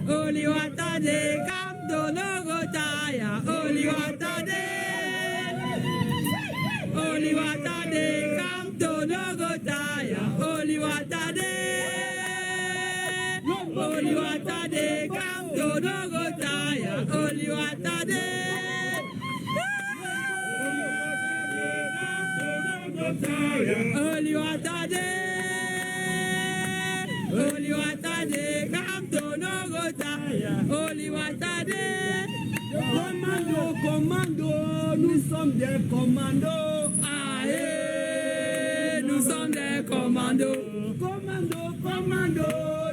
Oliwatade, Kamdonogotaya, Oliwatade. Oliwatade, Kamdonogotaya, Oliwatade. Oliwatade, Kamdonogotaya, Oliwatade. Oliwatade, Oliwatade, Kamdonogotaya, Oliwatade. Commando, commando, nous sommes des commandos. Aïe, nous sommes des commandos. Commando, commando,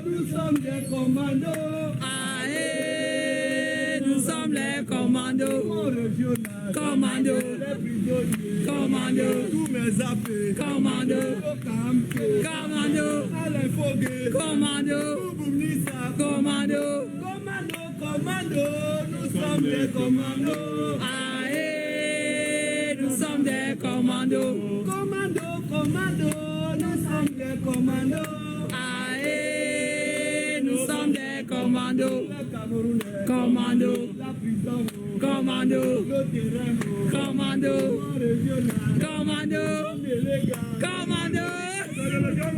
nous sommes des commandos. Aïe, nous sommes les commandos. Mon régional, Commando, les prisonniers, commando, tous mes appels, commando, au camp, commando, Alain Foguet, commando, Boubounissa, commando. commando, commando, nous sommes des commandos. Aïe, nous sommes des commandos. Commando, commando, nous sommes des commandos. Aïe, nous sommes des commandos. Les Camerounais, Commando, la prison, commando, le terrain, commando, mon régional, commando, délégat, commando,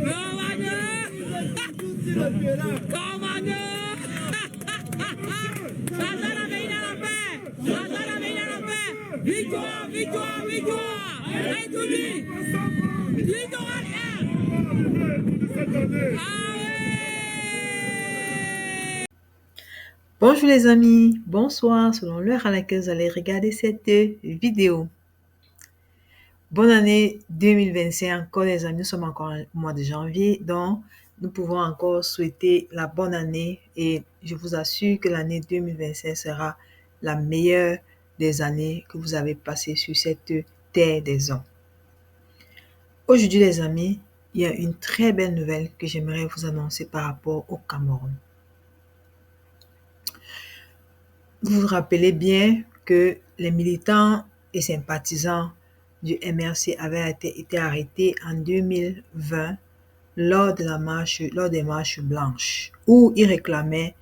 commando, tout sur le terrain. commando. Santana Veina la paix, Santana Veina la paix. Victoire, victoire, victoire. République, littoral air. Bonjour les amis, bonsoir selon l'heure à laquelle vous allez regarder cette vidéo. Bonne année 2025 encore les amis, nous sommes encore au mois de janvier, donc nous pouvons encore souhaiter la bonne année et je vous assure que l'année 2025 sera la meilleure des années que vous avez passées sur cette terre des hommes. Aujourd'hui les amis, il y a une très belle nouvelle que j'aimerais vous annoncer par rapport au Cameroun. Vous vous rappelez bien que les militants et sympathisants du MRC avaient été arrêtés en 2020 lors des marches blanches, où ils réclamaient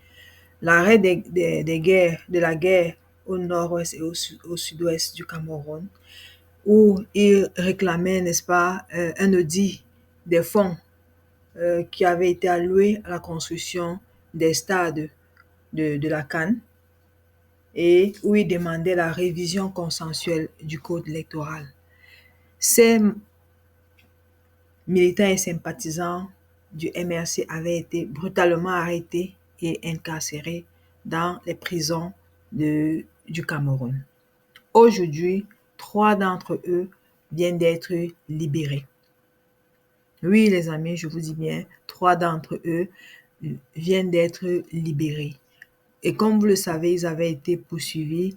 l'arrêt de la guerre au nord-ouest et au sud-ouest du Cameroun, où ils réclamaient, n'est-ce pas, un audit des fonds qui avaient été alloués à la construction des stades de la CAN, et où il demandait la révision consensuelle du code électoral. Ces militants et sympathisants du MRC avaient été brutalement arrêtés et incarcérés dans les prisons du Cameroun. Aujourd'hui, 3 d'entre eux viennent d'être libérés. Oui, les amis, je vous dis bien, 3 d'entre eux viennent d'être libérés. Et comme vous le savez, ils avaient été poursuivis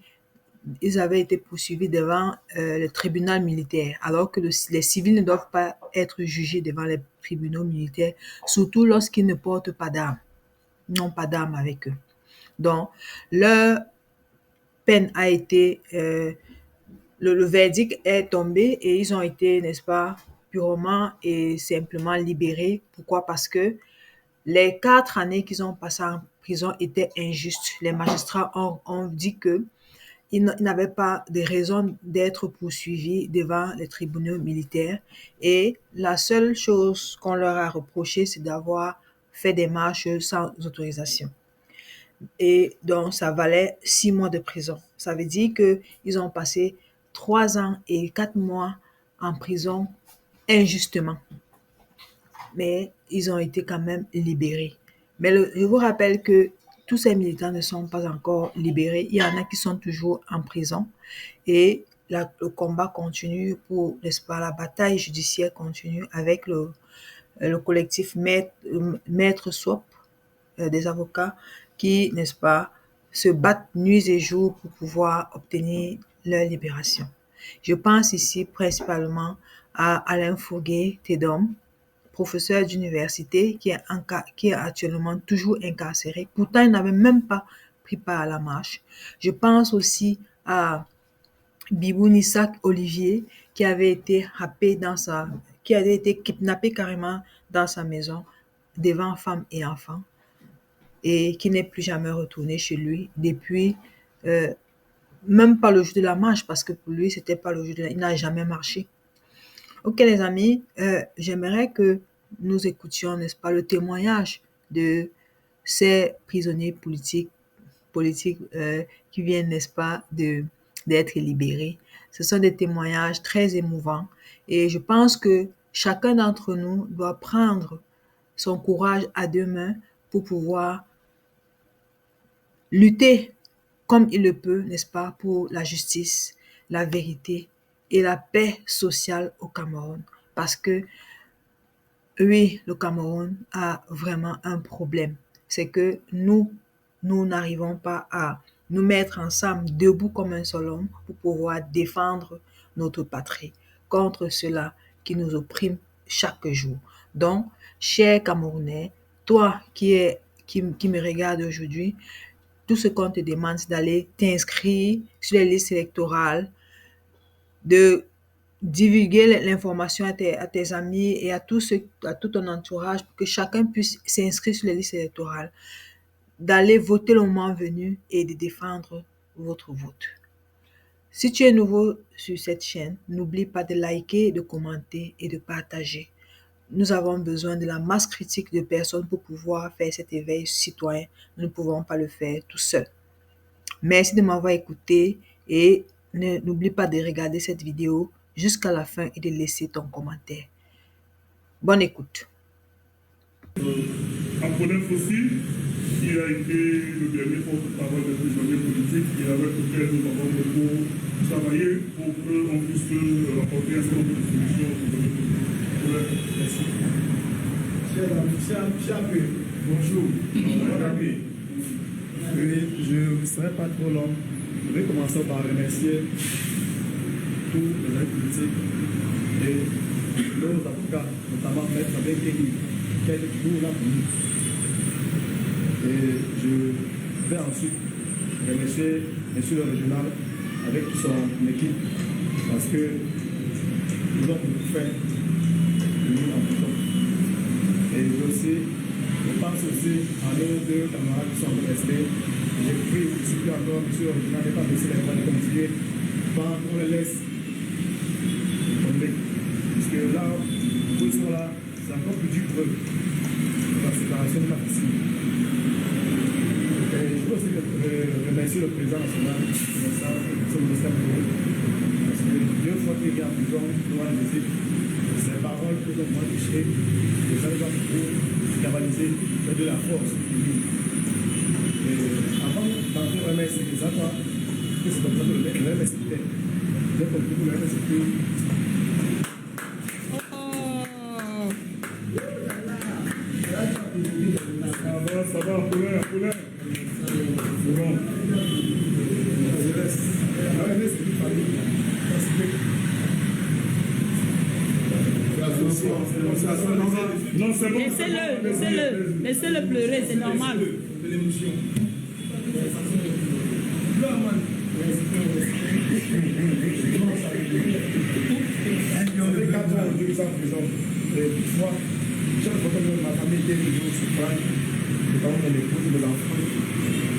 devant le tribunal militaire, alors que les civils ne doivent pas être jugés devant les tribunaux militaires, surtout lorsqu'ils ne portent pas d'armes, n'ont pas d'armes avec eux. Donc, leur peine a été, le verdict est tombé et ils ont été, n'est-ce pas, purement et simplement libérés. Pourquoi? Parce que les 4 années qu'ils ont passées en prison étaient injustes. Les magistrats ont dit que ils n'avaient pas de raison d'être poursuivis devant les tribunaux militaires et la seule chose qu'on leur a reproché, c'est d'avoir fait des marches sans autorisation. Et donc, ça valait 6 mois de prison. Ça veut dire qu'ils ont passé 3 ans et 4 mois en prison injustement. Mais ils ont été quand même libérés. Mais je vous rappelle que tous ces militants ne sont pas encore libérés. Il y en a qui sont toujours en prison et le combat continue pour, n'est-ce pas, la bataille judiciaire continue avec le collectif Maître Swap, des avocats qui, n'est-ce pas, se battent nuit et jour pour pouvoir obtenir leur libération. Je pense ici principalement à Alain Foguet Tedom, professeur d'université qui est actuellement toujours incarcéré. Pourtant, il n'avait même pas pris part à la marche. Je pense aussi à Bibou-Nissak Olivier qui avait été qui avait été kidnappé carrément dans sa maison devant femmes et enfants. et qui n'est plus jamais retourné chez lui depuis, même pas le jour de la marche, parce que pour lui, c'était pas le jour il n'a jamais marché. Ok les amis, j'aimerais que nous écoutions, n'est-ce pas, le témoignage de ces prisonniers politiques qui viennent, n'est-ce pas, d'être libérés. Ce sont des témoignages très émouvants et je pense que chacun d'entre nous doit prendre son courage à deux mains pour pouvoir lutter comme il le peut, n'est-ce pas, pour la justice, la vérité et la paix sociale au Cameroun. Parce que oui, le Cameroun a vraiment un problème. C'est que nous n'arrivons pas à nous mettre ensemble, debout comme un seul homme, pour pouvoir défendre notre patrie contre ceux-là qui nous oppriment chaque jour. Donc, cher Camerounais, toi qui me regardes aujourd'hui, tout ce qu'on te demande, c'est d'aller t'inscrire sur les listes électorales, de divulguer l'information à tes amis et à tout ton entourage pour que chacun puisse s'inscrire sur les listes électorales, d'aller voter le moment venu et de défendre votre vote. Si tu es nouveau sur cette chaîne, n'oublie pas de liker, de commenter et de partager. Nous avons besoin de la masse critique de personnes pour pouvoir faire cet éveil citoyen. Nous ne pouvons pas le faire tout seul. Merci de m'avoir écouté et n'oublie pas de regarder cette vidéo jusqu'à la fin et de laisser ton commentaire. Bonne écoute. Apollin Fossi, qui a été le dernier porte-parole des prisonniers politiques et avec lequel nous avons beaucoup travaillé pour qu'on puisse rapporter un certain nombre de solutions. Merci. Chers amis, bonjour. Je ne serai pas trop long. Je vais commencer par remercier tous les hommes politiques et nos avocats, notamment Maître Abel Kéli, qui est toujours là pour nous. Et je vais ensuite remercier M. le régional avec son équipe parce que nous avons beaucoup fait de nous en tout temps. Et aussi, je pense aussi à nos deux camarades qui sont restés. J'ai pris ici encore, M. le régional n'est pas laissé les droits de continuer. On les laisse tomber. Parce que là, où ils sont là, c'est encore plus dur pour eux. La séparation n'est pas facile. Et je veux aussi remercier le président national, le ministère de l'Eau. Parce que deux fois qu'il est en prison, devant les équipes, ces paroles que nous avons touchées, les gens pour cavaliser, c'est de la force. Et avant d'entrer remercier les enfants, que c'est comme ça que le remercier. J'ai compris que le remercier. Ça va, Apollin. C'est bon. Non, c'est bon. Laissez-le pleurer, c'est normal. Toutefois, chaque fois que ma famille était toujours au suffrage, notamment mon épouse et mes enfants,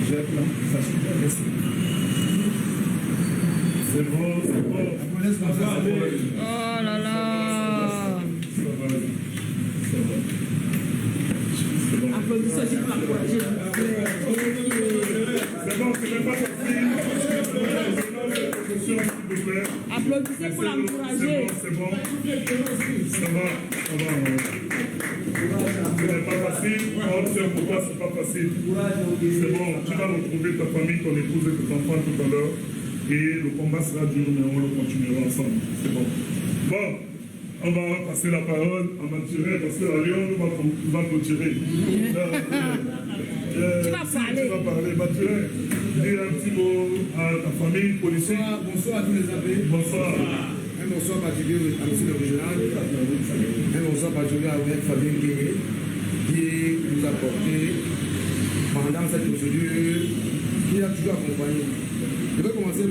j'ai appris la super merci. C'est bon. Oh là là. Applaudissez juste pour encourager. C'est bon, c'est pas facile. Applaudissez pour l'encourager. C'est bon. Ça va. Ce n'est pas facile. On sait pourquoi c'est pas facile. C'est bon, tu vas retrouver ta famille, ton épouse et tes enfants tout à l'heure. Et le combat sera dur, mais on le continuera ensemble. C'est bon. Bon, on va passer la parole à Mathurin parce que la Lyon va clôturer. Tu vas parler. Tu vas parler. Mathurin, dis un petit mot à ta famille politique. Bonsoir à tous les amis. Bonsoir. Un bonsoir particulier à M. le régional. Un bonsoir particulier à Fabien Guégué qui nous a porté pendant cette procédure, qui a toujours accompagné. Je vais commencer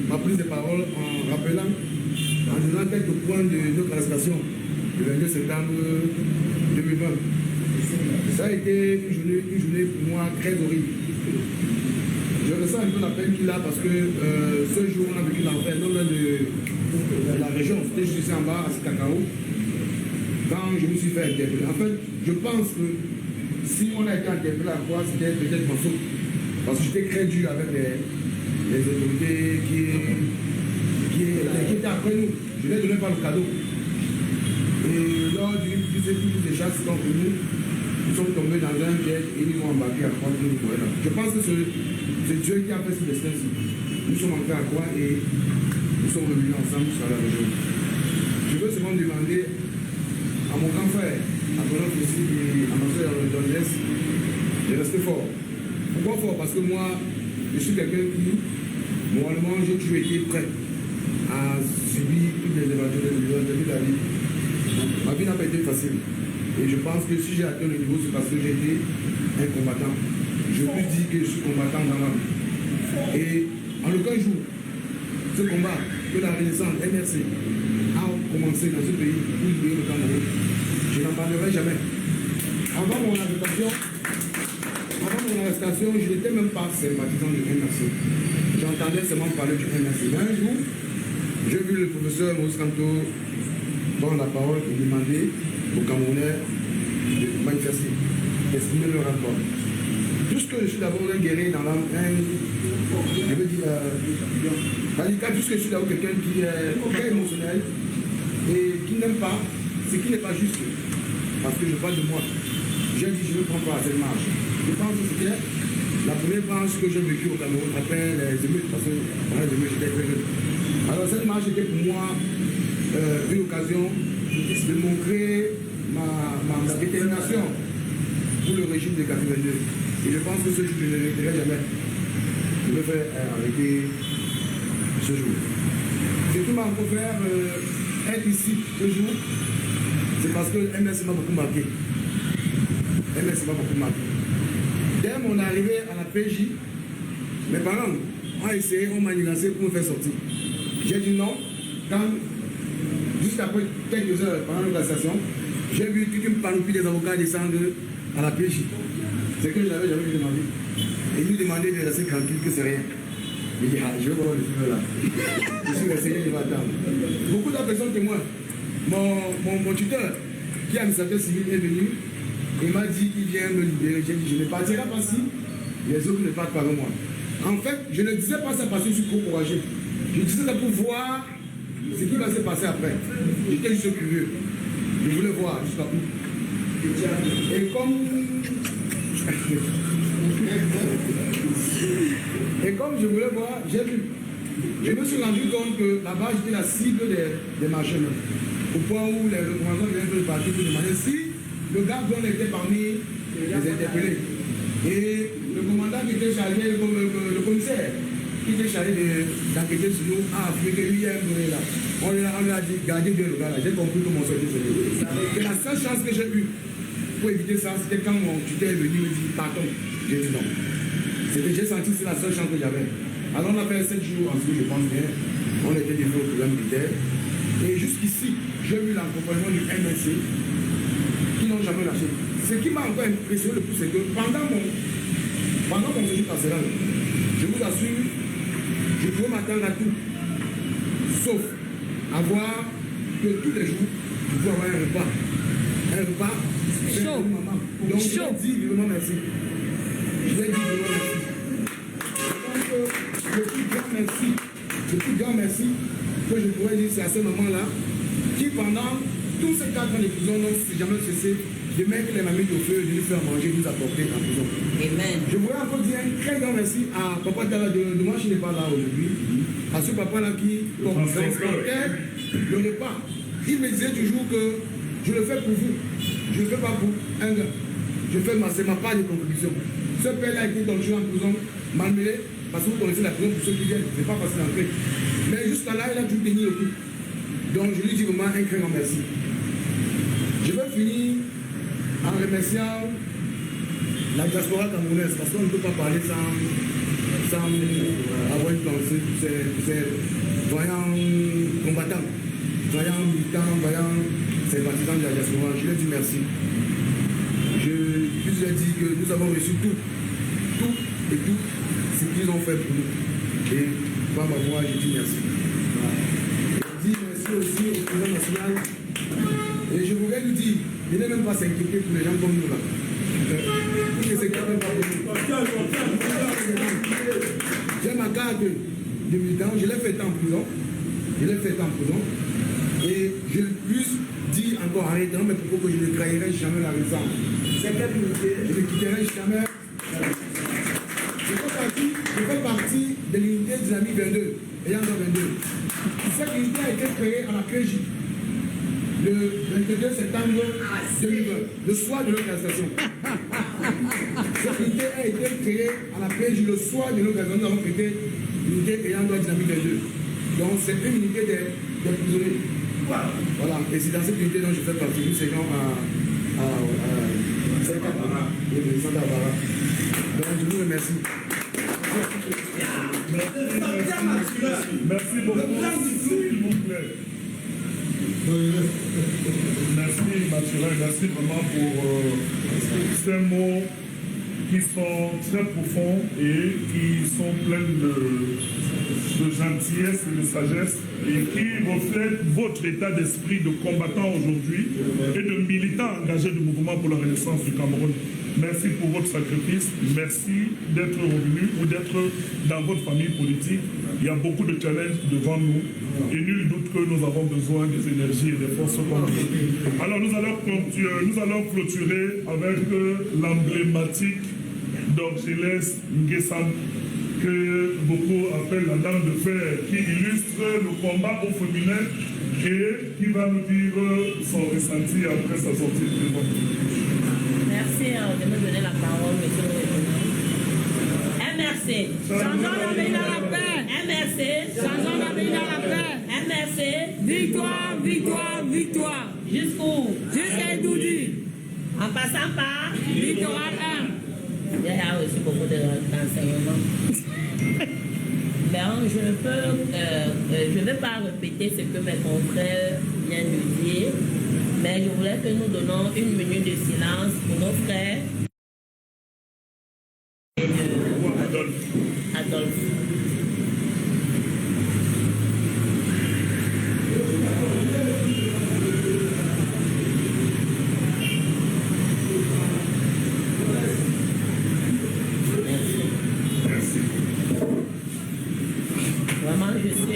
ma prise de parole en rappelant, en disant quelques points de notre arrestation le 22 septembre 2020. Ça a été une journée pour moi très horrible. Je ressens un peu la peine qu'il a parce que ce jour, on a vécu l'enfer, non loin de la région. C'était juste ici en bas, à Cacao, quand je me suis fait interpeller. En fait, je pense que si on a été interpellé à quoi, c'était peut-être ma faute. Parce que j'étais très dur avec les autorités qui étaient après nous. Je ne les donnais pas le cadeau. Et lors d'une des chasses contre nous, nous sommes tombés dans un piège et ils m'ont embarqué à croire que nous pourrions là. Je pense que c'est Dieu qui a fait ce destin-ci. Nous sommes entrés à quoi et nous sommes revenus ensemble sur la région. Je veux seulement demander à mon grand frère, à mon oncle aussi et à ma soeur dans l'Est, de rester fort. Pourquoi fort? Parce que moi, je suis quelqu'un qui, moralement, j'ai toujours été prêt à subir toutes les éventualités de la vie. Ma vie n'a pas été facile. Et je pense que si j'ai atteint le niveau, c'est parce que j'ai été un combattant. Je peux dire que je suis combattant dans l'âme. Et en aucun jour, ce combat que la Renaissance MRC a commencé dans ce pays, où il le Cameroun, je n'en parlerai jamais. Avant mon arrestation, je n'étais même pas sympathisant du MRC. J'entendais seulement parler du MRC. Mais un jour, j'ai vu le professeur Maurice Kanto prendre la parole et demander aux Camerounais de manifester, d'exprimer leur rapport. Puisque je suis d'abord un guerrier dans l'âme, je veux dire, puisque je suis d'abord quelqu'un qui est très émotionnel et qui n'aime pas ce qui n'est pas juste, parce que je parle de moi. J'ai dit, je ne prends pas cette marche. Je pense que c'était la première marche que j'ai vécue au Cameroun après les émeutes, parce que dans les émeutes, j'étais très jeune. Alors cette marche était pour moi une occasion de montrer ma détermination pour le régime de 82. Et je pense que ce jour, je ne le regretterai jamais. Je me fais arrêter ce jour. Ce qui m'a encore fait être ici ce jour, c'est parce que MS m'a beaucoup marqué. MS m'a beaucoup marqué. Dès mon arrivée à la PJ, mes parents ont essayé, on m'a menacé pour me faire sortir. J'ai dit non. Juste après quelques heures pendant la station, j'ai vu toute une panoplie des avocats descendre à la PJ. C'est que je n'avais jamais vu de ma vie. Et ils me demandaient de rester tranquille, que c'est rien. J'ai dit, je vais voir le film là. Je suis resté, je vais attendre. Beaucoup d'autres personnes témoignent. Mon tuteur, qui est administrateur civil, est venu et m'a dit qu'il vient me libérer. J'ai dit, je ne partirai pas si les autres ne partent pas avec moi. En fait, je ne disais pas ça parce que je suis trop courageux. Je disais ça pour voir ce qui va se passer après. J'étais juste curieux. Je voulais voir jusqu'à où. Et comme je voulais voir, j'ai vu. Je me suis rendu compte que là-bas, j'étais la cible des marchés. Au point où le commandant de parti me demandait si le gars dont était parmi les interpellés. Et le commandant qui était chargé, le commissaire, qui était chargé d'enquêter sur nous, a appris que lui, il y a un donné là. On lui a dit, gardez bien le gars là. J'ai compris comment ça s'est fait. Et la seule chance que j'ai eue pour éviter ça, c'était quand mon tuteur est venu me dire, pardon. J'ai dit non. J'ai senti que c'est la seule chance que j'avais. Alors on a fait 7 jours en ce que je pense bien. On était livrés au problème militaire. Et jusqu'ici, j'ai vu l'accompagnement du MSC qui n'ont jamais lâché. Ce qui m'a encore impressionné le plus, c'est que pendant mon séjour carcéral, je vous assure, je pouvais m'attendre à tout. Sauf avoir que tous les jours, je pouvais avoir un repas. Un repas, c'est une maman. Donc je lui dis vraiment merci. Je lui ai dit vraiment merci. Le plus grand merci que je pourrais dire, c'est à ce moment-là, qui pendant tous ces 4 ans de prison n'ont jamais cessé de mettre les mamies au feu, de nous faire manger, de nous apporter en prison. Amen. Je voudrais encore dire un très grand merci à Papa Tala de moi, je n'ai pas là aujourd'hui, à ce papa-là qui transportait le repas. Il me disait toujours que je le fais pour vous, je ne le fais pas pour un gars. C'est ma part de contribution. Ce père-là a été torturé en prison, malmené, parce que vous connaissez la prison pour ceux qui viennent, c'est pas facile d'entrer. Mais jusqu'à là, il a tout tenu le coup. Donc je lui dis vraiment un très grand merci. Je vais finir en remerciant la diaspora camerounaise, parce qu'on ne peut pas parler sans avoir une pensée pour ces voyants combattants, voyants militants, voyants sympathisants de la diaspora. Je leur dis merci. puisse leur dire que nous avons reçu tout ce qu'ils ont fait pour nous. Et par ma voix, je dis merci. Je dis merci aussi au président national. Et je voudrais lui dire, il n'est même pas s'inquiéter pour les gens comme nous là. Parce que c'est quand même pas pour nous. J'ai ma carte de militant, je l'ai fait en prison. Et je plus dis encore en arrêtant mes propos que je ne trahirai jamais la raison. C'est quelle unité? Je ne quitterai jamais. Je fais partie de l'unité dynamique 22, ayant 22. Cette unité a été créée à la PJ le 22 septembre 2020, le soir de notre arrestation. Cette unité a été créée à la PJ le soir de notre arrestation. Nous avons créé l'unité ayant dynamique 22. Donc c'est une unité des prisonniers. Voilà, et c'est dans cette unité dont je fais partie. Nous sommes le président d'Abara. Donc je vous remercie. Merci beaucoup, s'il vous plaît. Merci Mathurin, merci vraiment pour ces mots qui sont très profonds et qui sont pleins de gentillesse et de sagesse et qui reflètent votre état d'esprit de combattant aujourd'hui et de militant engagé du mouvement pour la renaissance du Cameroun. Merci pour votre sacrifice, merci d'être revenu ou d'être dans votre famille politique. Il y a beaucoup de challenges devant nous et nul doute que nous avons besoin des énergies et des forces comme vous. Alors nous allons clôturer avec l'emblématique d'Orgelès Nguessam, que beaucoup appellent la dame de fer, qui illustre le combat au féminin et qui va nous dire son ressenti après sa sortie de prison. Merci de me donner la parole, monsieur le président. MRC. Changeons la vie dans la paix. MRC. Changeons la vie dans la paix. MRC. Victoire, victoire, victoire. Jusqu'où? Jusqu'à Doudi. En passant par Littoral 1. il y a aussi beaucoup d'enseignements. Mais je ne vais pas répéter ce que mes confrères viennent de dire, mais je voulais que nous donnons une minute de silence pour nos frères et de Adolphe.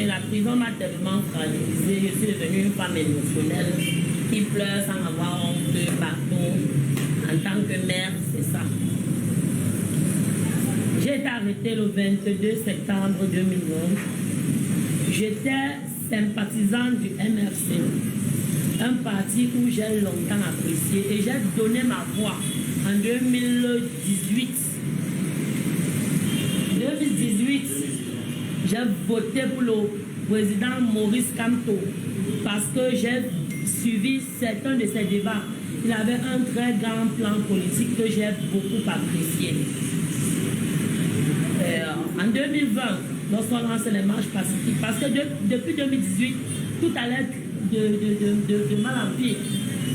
La prison m'a tellement fragilisée, je suis devenue une femme émotionnelle qui pleure sans avoir honte partout. En tant que mère, c'est ça. J'ai été arrêtée le 22 septembre 2011. J'étais sympathisante du MRC, un parti où j'ai longtemps apprécié et j'ai donné ma voix en 2018. J'ai voté pour le président Maurice Kamto parce que j'ai suivi certains de ses débats. Il avait un très grand plan politique que j'ai beaucoup apprécié. En 2020, lorsqu'on lance les marches pacifiques, parce que depuis 2018, tout allait de mal en pire.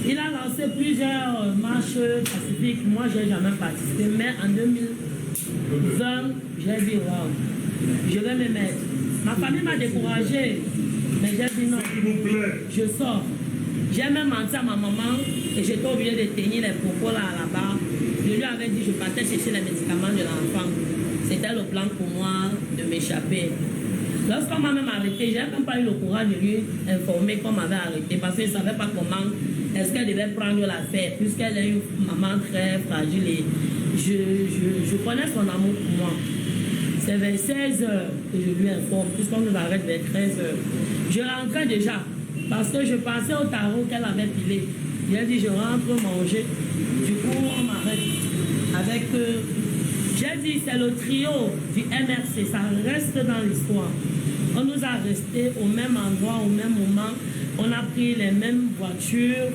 Il a lancé plusieurs marches pacifiques. Moi, je n'ai jamais participé, mais en 2020, j'ai dit waouh. Je vais me mettre. Ma famille m'a découragée, mais j'ai dit non. S'il vous plaît. Je sors. J'ai même menti à ma maman et j'étais obligée de tenir les propos là-bas. Je lui avais dit que je partais chercher les médicaments de l'enfant. C'était le plan pour moi de m'échapper. Lorsqu'on m'a même arrêté, je n'ai même pas eu le courage de lui informer qu'on m'avait arrêté parce que je ne savais pas comment est-ce qu'elle devait prendre l'affaire puisqu'elle est une maman très fragile et je connais son amour pour moi. C'est vers 16 heures que je lui informe, puisqu'on nous arrête vers 13 heures. Je rentrais déjà, parce que je pensais au tarot qu'elle avait pilé. J'ai dit, je rentre manger. Du coup, on m'arrête avec... j'ai dit, c'est le trio du MRC, ça reste dans l'histoire. On nous a restés au même endroit, au même moment. On a pris les mêmes voitures,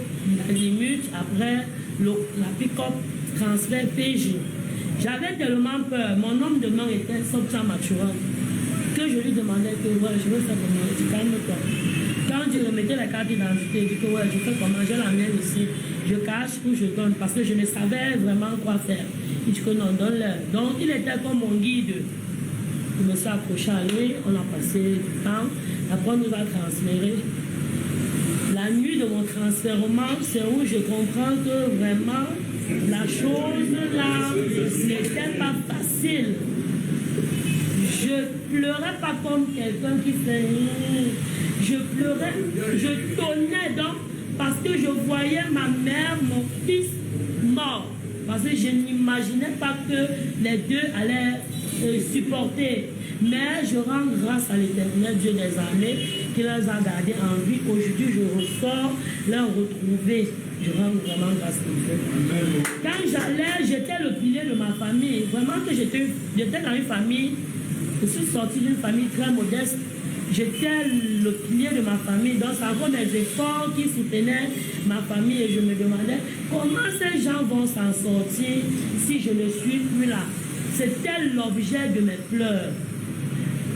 la limite, après la pick-up transfert PJ. J'avais tellement peur, mon homme de main était Sobcha Mathurin, que je lui demandais que ouais, je veux faire comment, il dit calme-toi. Quand je remettais la carte d'identité, il dit que ouais, je fais comment, j'ai la mienne ici. je cache ou je donne parce que je ne savais vraiment quoi faire. Il dit que non, donne-leur. Donc il était comme mon guide. Je me suis approché à lui, on a passé du temps. Après, on nous a transféré. La nuit de mon transfèrement, c'est où je comprends que vraiment la chose là n'était pas facile. Je pleurais pas comme quelqu'un qui fait. Je pleurais, je tonnais donc parce que je voyais ma mère, mon fils mort. Parce que je n'imaginais pas que les deux allaient supporter. Mais je rends grâce à l'Éternel, Dieu des armées, qui les a gardés en vie. Aujourd'hui, je ressors leur retrouver. Je rends vraiment grâce à Dieu. Quand j'allais, j'étais le pilier de ma famille. Vraiment que j'étais dans une famille, je suis sortie d'une famille très modeste. J'étais le pilier de ma famille. Donc, c'est encore mes efforts qui soutenaient ma famille. Et je me demandais comment ces gens vont s'en sortir si je ne suis plus là. C'était l'objet de mes pleurs.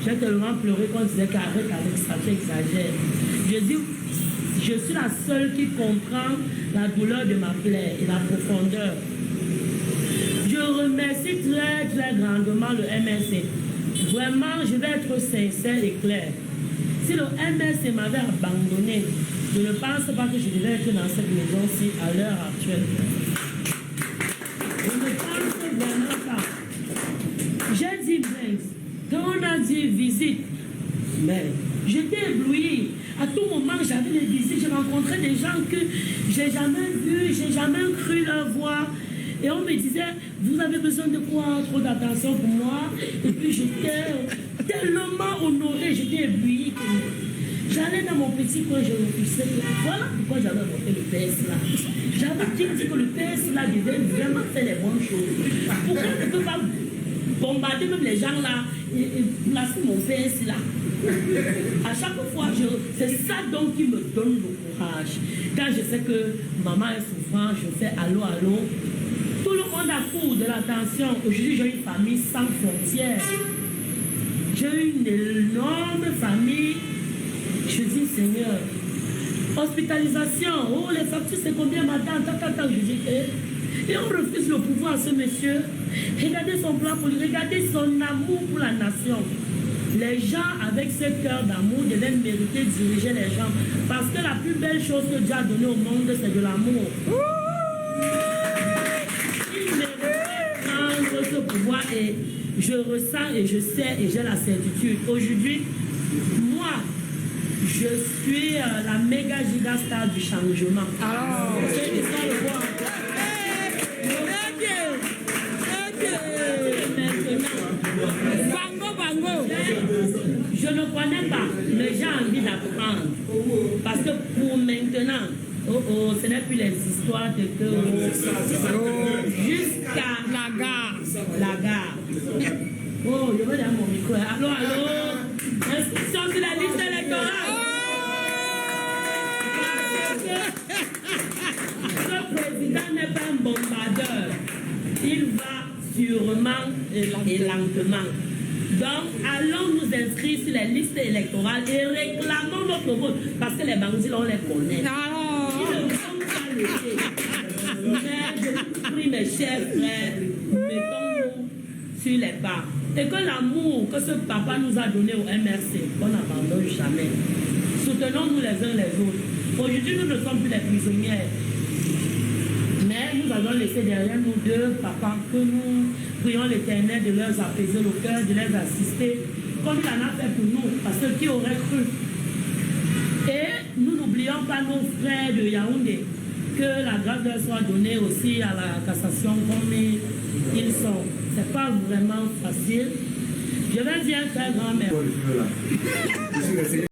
J'ai tellement pleuré qu'on disait qu'arrête avec ça, tu exagères. Je dis, je suis la seule qui comprend la douleur de ma plaie et la profondeur. Je remercie très, très grandement le MSC. Vraiment, je vais être sincère et clair. Si le MSC m'avait abandonné, je ne pense pas que je devais être dans cette maison-ci à l'heure actuelle. Je ne pense vraiment pas. J'ai dit mince. Quand on a dit visite, mais j'étais éblouie. À tout moment, j'avais des visites. J'ai rencontré des gens que j'ai jamais vus, j'ai jamais cru leur voir. Et on me disait, vous avez besoin de quoi? Trop d'attention pour moi. Et puis j'étais tellement honorée, j'étais éblouie. J'allais dans mon petit coin, je refusais. Voilà pourquoi j'avais voté le PS là. J'avais dit que le PS là devait vraiment faire les bonnes choses. Pourquoi on ne peut pas bombarder même les gens là et placer mon PS là? À chaque fois, c'est ça donc qui me donne le courage. Quand je sais que maman est souffrante, je fais allô, allô. Tout le monde accourt de l'attention. Aujourd'hui, j'ai une famille sans frontières. J'ai une énorme famille. Je dis, Seigneur, hospitalisation, oh les factures c'est combien madame, je dis, et on refuse le pouvoir à ce monsieur. Regardez son plan pour lui, regardez son amour pour la nation. Les gens avec ce cœur d'amour devaient mériter de diriger les gens. Parce que la plus belle chose que Dieu a donnée au monde, c'est de l'amour. Il méritait prendre ce pouvoir et je ressens et je sais et j'ai la certitude. Aujourd'hui, moi, je suis la méga giga star du changement. Alors, c'est ça le voir. Je ne connais pas, mais j'ai envie d'apprendre. Parce que pour maintenant, ce n'est plus les histoires de que jusqu'à la gare. La gare. Oh, je vais dans mon micro. Allô, allô. Inscription sur la liste électorale. Le président n'est pas un bombardeur. Il va sûrement et lentement. Donc, allons nous inscrire sur les listes électorales et réclamons notre vote. Parce que les bandits, on les connaît. Ils ne sont pas lésés. Mais je vous prie, mes chers frères, mettons-nous sur les pas. Et que l'amour que ce papa nous a donné au MRC, qu'on n'abandonne jamais. Soutenons-nous les uns les autres. Aujourd'hui, nous ne sommes plus les prisonnières. Mais nous allons laisser derrière nous deux papas que nous prions l'Éternel de leur apaiser le cœur, de les assister, comme il en a fait pour nous, parce que qui aurait cru. Et nous n'oublions pas nos frères de Yaoundé, que la grâce leur soit donnée aussi à la cassation comme ils sont. C'est pas vraiment facile. Je vais dire un très grand merci.